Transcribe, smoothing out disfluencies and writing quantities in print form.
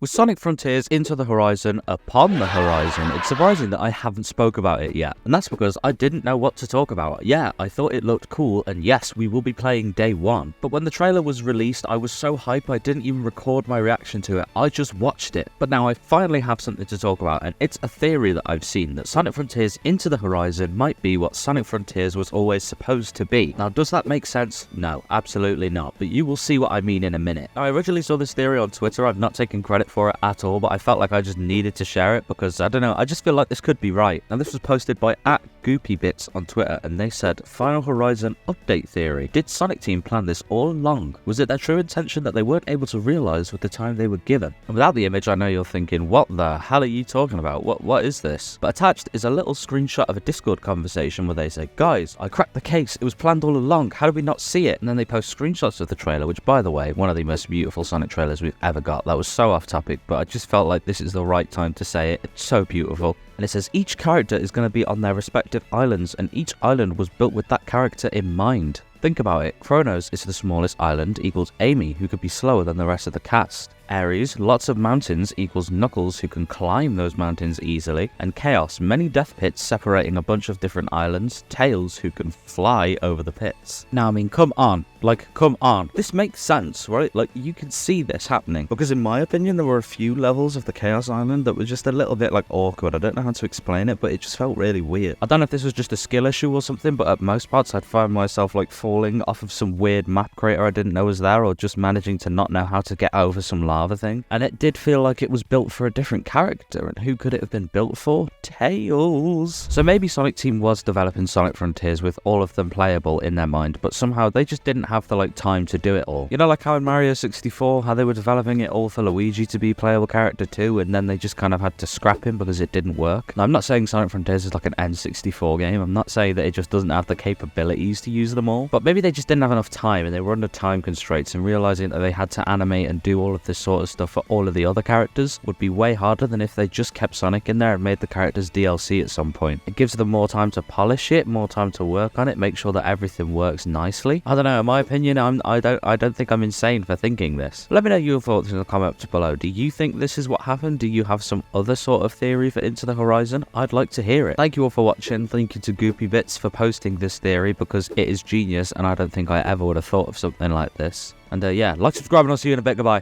With Sonic Frontiers Into the Horizon upon the horizon, it's surprising that I haven't spoke about it yet. And that's because I didn't know what to talk about. Yeah, I thought it looked cool, and yes, we will be playing day one. But when the trailer was released, I was so hyped I didn't even record my reaction to it. I just watched it. But now I finally have something to talk about, and it's a theory that I've seen that Sonic Frontiers Into the Horizon might be what Sonic Frontiers was always supposed to be. Now, does that make sense? No, absolutely not. But you will see what I mean in a minute. Now, I originally saw this theory on Twitter. I've not taken credit for it at all, but I felt like I just needed to share it because, I don't know, I just feel like this could be right. Now, this was posted by @GoopyBits on Twitter, and they said, Final Horizon update theory. Did Sonic Team plan this all along? Was it their true intention that they weren't able to realize with the time they were given? And without the image, I know you're thinking, what the hell are you talking about? What is this? But attached is a little screenshot of a Discord conversation where they say, guys, I cracked the case. It was planned all along. How did we not see it? And then they post screenshots of the trailer, which, by the way, one of the most beautiful Sonic trailers we've ever got. That was so off topic, but I just felt like this is the right time to say it. It's so beautiful. And it says each character is going to be on their respective islands, and each island was built with that character in mind. Think about it. Kronos is the smallest island, equals Amy, who could be slower than the rest of the cast. Ares, lots of mountains, equals Knuckles, who can climb those mountains easily. And Chaos, many death pits separating a bunch of different islands. Tails, who can fly over the pits. Now, I mean, come on. Come on. This makes sense, right? Like, you can see this happening. Because in my opinion, there were a few levels of the Chaos Island that were just a little bit, awkward. I don't know how to explain it, but it just felt really weird. I don't know if this was just a skill issue or something, but at most parts, I'd find myself, falling off of some weird map crater I didn't know was there, or just managing to not know how to get over some lava thing. And it did feel like it was built for a different character, and who could it have been built for? Tails! So maybe Sonic Team was developing Sonic Frontiers with all of them playable in their mind, but somehow they just didn't have the time to do it all. You know, like how in Mario 64, how they were developing it all for Luigi to be a playable character too, and then they just kind of had to scrap him because it didn't work. Now, I'm not saying Sonic Frontiers is like an N64 game. I'm not saying that it just doesn't have the capabilities to use them all, but maybe they just didn't have enough time and they were under time constraints, and realizing that they had to animate and do all of this sort of stuff for all of the other characters would be way harder than if they just kept Sonic in there and made the characters DLC at some point. It gives them more time to polish it, more time to work on it, make sure that everything works nicely. I don't know, in my opinion, I don't think I'm insane for thinking this. Let me know your thoughts in the comments below. Do you think this is what happened? Do you have some other sort of theory for Into the Horizon? I'd like to hear it. Thank you all for watching. Thank you to GoopyBits for posting this theory, because it is genius and I don't think I ever would have thought of something like this. And yeah, like, subscribe, and I'll see you in a bit. Goodbye.